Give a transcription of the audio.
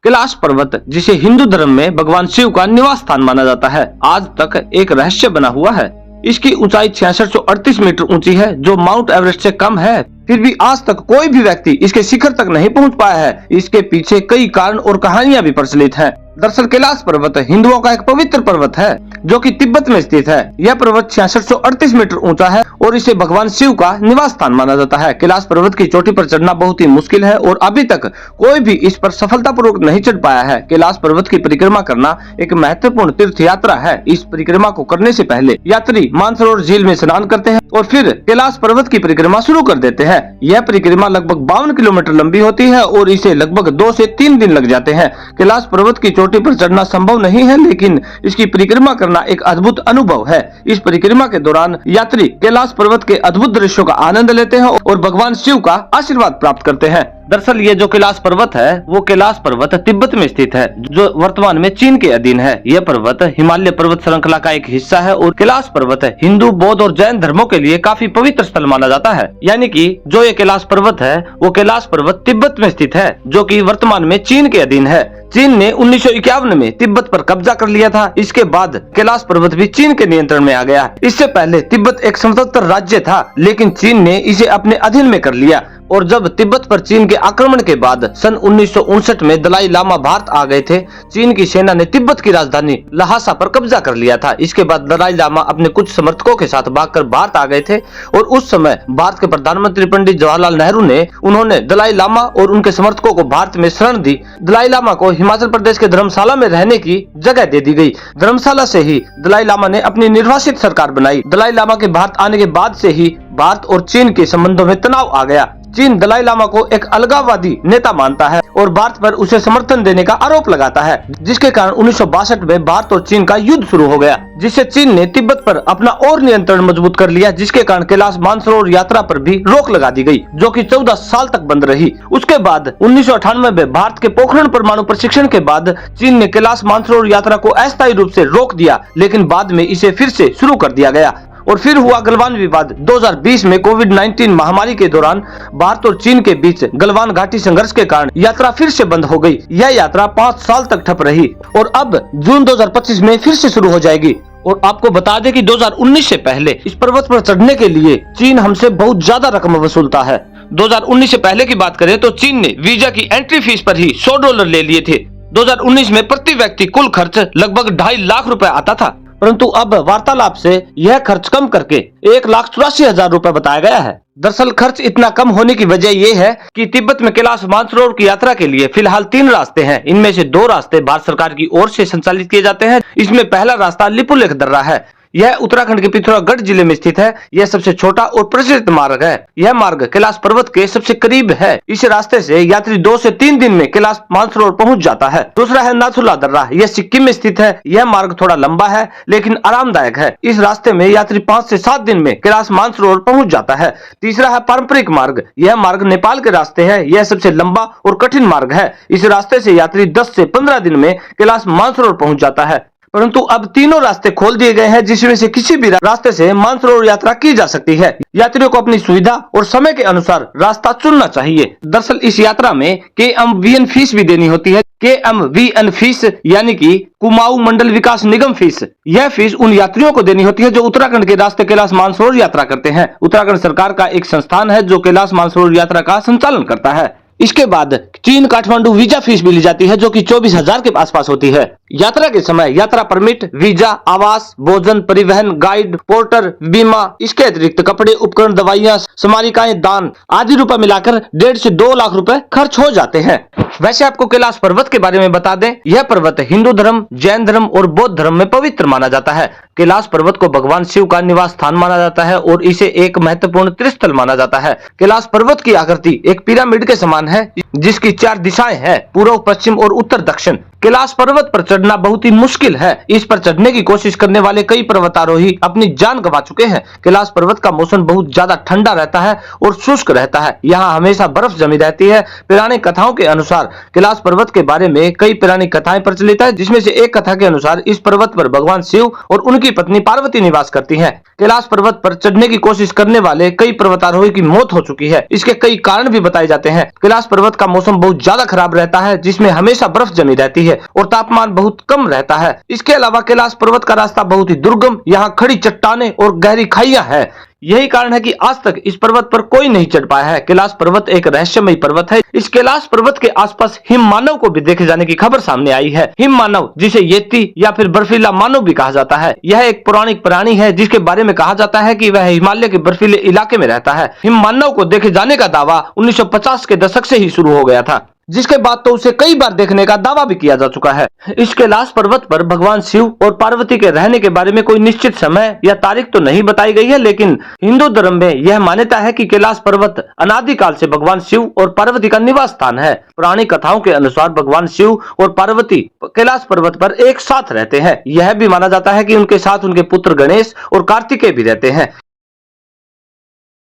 कैलाश पर्वत, जिसे हिंदू धर्म में भगवान शिव का निवास स्थान माना जाता है, आज तक एक रहस्य बना हुआ है। इसकी ऊंचाई 6638 मीटर ऊंची है, जो माउंट एवरेस्ट से कम है। फिर भी आज तक कोई भी व्यक्ति इसके शिखर तक नहीं पहुंच पाया है। इसके पीछे कई कारण और कहानियां भी प्रचलित हैं। दरअसल कैलाश पर्वत हिंदुओं का एक पवित्र पर्वत है, जो कि तिब्बत में स्थित है। यह पर्वत 6638 मीटर ऊंचा है और इसे भगवान शिव का निवास स्थान माना जाता है। कैलाश पर्वत की चोटी पर चढ़ना बहुत ही मुश्किल है और अभी तक कोई भी इस पर सफलतापूर्वक नहीं चढ़ पाया है। कैलाश पर्वत की परिक्रमा करना एक महत्वपूर्ण तीर्थ यात्रा है। इस परिक्रमा को करने से पहले यात्री मानसरोवर झील में स्नान करते हैं और फिर कैलाश पर्वत की परिक्रमा शुरू कर देते हैं। यह परिक्रमा लगभग 52 किलोमीटर लंबी होती है और इसे लगभग 2 से 3 दिन लग जाते हैं। कैलाश पर्वत की चोटी पर चढ़ना संभव नहीं है, लेकिन इसकी परिक्रमा करना एक अद्भुत अनुभव है। इस परिक्रमा के दौरान यात्री कैलाश पर्वत के अद्भुत दृश्यों का आनंद लेते हैं और भगवान शिव का आशीर्वाद प्राप्त करते हैं। दरअसल ये जो कैलाश पर्वत है, वो कैलाश पर्वत तिब्बत में स्थित है, जो वर्तमान में चीन के अधीन है। यह पर्वत हिमालय पर्वत श्रृंखला का एक हिस्सा है और कैलाश पर्वत हिंदू, बौद्ध और जैन धर्मों के लिए काफी पवित्र स्थल माना जाता है। यानी कि जो ये कैलाश पर्वत है, वो कैलाश पर्वत तिब्बत में स्थित है, जो कि वर्तमान में चीन के अधीन है। चीन ने 1951 में तिब्बत पर कब्जा कर लिया था। इसके बाद कैलाश पर्वत भी चीन के नियंत्रण में आ गया। इससे पहले तिब्बत एक स्वतंत्र राज्य था, लेकिन चीन ने इसे अपने अधीन में कर लिया। और जब तिब्बत पर चीन के आक्रमण के बाद सन 1959 में दलाई लामा भारत आ गए थे, चीन की सेना ने तिब्बत की राजधानी लहासा पर कब्जा कर लिया था। इसके बाद दलाई लामा अपने कुछ समर्थकों के साथ भागकर भारत आ गए थे और उस समय भारत के प्रधानमंत्री पंडित जवाहरलाल नेहरू ने उन्होंने दलाई लामा और उनके समर्थकों को भारत में शरण दी। दलाई लामा को हिमाचल प्रदेश के धर्मशाला में रहने की जगह दे दी गई। धर्मशाला से ही दलाई लामा ने अपनी निर्वासित सरकार बनाई। दलाई लामा के भारत आने के बाद से ही भारत और चीन के संबंधों में तनाव आ गया। चीन दलाई लामा को एक अलगाववादी नेता मानता है और भारत पर उसे समर्थन देने का आरोप लगाता है, जिसके कारण 1962 में भारत और चीन का युद्ध शुरू हो गया, जिससे चीन ने तिब्बत पर अपना और नियंत्रण मजबूत कर लिया, जिसके कारण कैलाश मानसरोवर यात्रा पर भी रोक लगा दी गई, जो कि 14 साल तक बंद रही। उसके बाद 1998 में भारत के पोखरण परमाणु प्रशिक्षण के बाद चीन ने कैलाश मानसरोवर यात्रा को अस्थायी रूप से रोक दिया, लेकिन बाद में इसे फिर से शुरू कर दिया गया। और फिर हुआ गलवान विवाद। 2020 में कोविड-19 महामारी के दौरान भारत और चीन के बीच गलवान घाटी संघर्ष के कारण यात्रा फिर से बंद हो गई। यह यात्रा 5 साल तक ठप रही और अब जून 2025 में फिर से शुरू हो जाएगी। और आपको बता दें कि 2019 से पहले इस पर्वत पर चढ़ने के लिए चीन हमसे बहुत ज्यादा रकम वसूलता है। 2019 से पहले की बात करें तो चीन ने वीजा की एंट्री फीस पर ही $100 ले लिए थे। 2019 में प्रति व्यक्ति कुल खर्च लगभग 2.5 लाख रुपए आता था, परंतु अब वार्तालाप से यह खर्च कम करके 1,84,000 रुपए बताया गया है। दरअसल खर्च इतना कम होने की वजह यह है कि तिब्बत में कैलाश मानसरोवर की यात्रा के लिए फिलहाल 3 रास्ते हैं। इनमें से 2 रास्ते भारत सरकार की ओर से संचालित किए जाते हैं। इसमें पहला रास्ता लिपुलेख दर्रा है। यह उत्तराखंड के पिथौरागढ़ जिले में स्थित है। यह सबसे छोटा और प्रचलित मार्ग है। यह मार्ग कैलाश पर्वत के सबसे करीब है। इस रास्ते से यात्री 2 से 3 दिन में कैलाश मानसरोवर पहुंच जाता है। दूसरा है नाथुला दर्रा। यह सिक्किम में स्थित है। यह मार्ग थोड़ा लंबा है, लेकिन आरामदायक है। इस रास्ते में यात्री 5 से 7 दिन में कैलाश मानसरोवर पहुंच जाता है। तीसरा है पारंपरिक मार्ग। यह मार्ग नेपाल के रास्ते है। यह सबसे लंबा और कठिन मार्ग है। इस रास्ते से यात्री 10 से 15 दिन में कैलाश मानसरोवर पहुंच जाता है। परंतु अब तीनों रास्ते खोल दिए गए हैं, जिसमें से किसी भी रास्ते से मानसरोवर यात्रा की जा सकती है। यात्रियों को अपनी सुविधा और समय के अनुसार रास्ता चुनना चाहिए। दरअसल इस यात्रा में KMVN फीस भी देनी होती है। KMVN फीस यानी कि कुमाऊं मंडल विकास निगम फीस। यह फीस उन यात्रियों को देनी होती है जो उत्तराखंड के रास्ते कैलाश मानसरोवर यात्रा करते हैं। उत्तराखंड सरकार का एक संस्थान है जो कैलाश मानसरोवर यात्रा का संचालन करता है। इसके बाद चीन काठमांडू वीजा फीस भी ली जाती है, जो कि 24,000 के आसपास होती है। यात्रा के समय यात्रा परमिट, वीजा, आवास, भोजन, परिवहन, गाइड, पोर्टर, बीमा, इसके अतिरिक्त कपड़े, उपकरण, दवाइयाँ, स्मारिकाएं, दान आदि रुपए मिलाकर 1.5 से 2 लाख रुपए खर्च हो जाते हैं। वैसे आपको कैलाश पर्वत के बारे में बता दें, यह पर्वत हिंदू धर्म, जैन धर्म और बौद्ध धर्म में पवित्र माना जाता है। कैलाश पर्वत को भगवान शिव का निवास स्थान माना जाता है और इसे एक महत्वपूर्ण तीर्थस्थल माना जाता है। कैलाश पर्वत की आकृति एक पिरामिड के समान है, जिसकी 4 दिशाएं हैं, पूर्व, पश्चिम और उत्तर दक्षिण। कैलाश पर्वत पर चढ़ना बहुत ही मुश्किल है। इस पर चढ़ने की कोशिश करने वाले कई पर्वतारोही अपनी जान गंवा चुके हैं। कैलाश पर्वत का मौसम बहुत ज्यादा ठंडा रहता है और शुष्क रहता है। यहाँ हमेशा बर्फ जमी रहती है। पौराणिक कथाओं के अनुसार कैलाश पर्वत के बारे में कई पौराणिक कथाएं प्रचलित है, जिसमें से एक कथा के अनुसार इस पर्वत पर भगवान शिव और उनकी पत्नी पार्वती निवास करती हैं। कैलाश पर्वत पर चढ़ने की कोशिश करने वाले कई पर्वतारोही की मौत हो चुकी है। इसके कई कारण भी बताए जाते हैं। कैलाश पर्वत का मौसम बहुत ज्यादा खराब रहता है, जिसमें हमेशा बर्फ जमी रहती है और तापमान बहुत कम रहता है। इसके अलावा कैलाश पर्वत का रास्ता बहुत ही दुर्गम, यहाँ खड़ी चट्टानें और गहरी खाइयां हैं। यही कारण है कि आज तक इस पर्वत पर कोई नहीं चढ़ पाया है। कैलाश पर्वत एक रहस्यमयी पर्वत है। इस कैलाश पर्वत के आसपास हिम मानव को भी देखे जाने की खबर सामने आई है। हिम मानव, जिसे येती या फिर बर्फीला मानव भी कहा जाता है, यह एक पौराणिक प्राणी है जिसके बारे में कहा जाता है कि वह हिमालय के बर्फीले इलाके में रहता है। हिम मानव को देखे जाने का दावा 1950 के दशक से ही शुरू हो गया था, जिसके बाद तो उसे कई बार देखने का दावा भी किया जा चुका है। इस कैलाश पर्वत पर भगवान शिव और पार्वती के रहने के बारे में कोई निश्चित समय या तारीख तो नहीं बताई गई है, लेकिन हिंदू धर्म में यह मान्यता है कि कैलाश पर्वत अनादिकाल से भगवान शिव और पार्वती का निवास स्थान है। पुरानी कथाओं के अनुसार भगवान शिव और पार्वती कैलाश पर्वत पर एक साथ रहते हैं। यह भी माना जाता है कि उनके साथ उनके पुत्र गणेश और कार्तिकेय भी रहते हैं।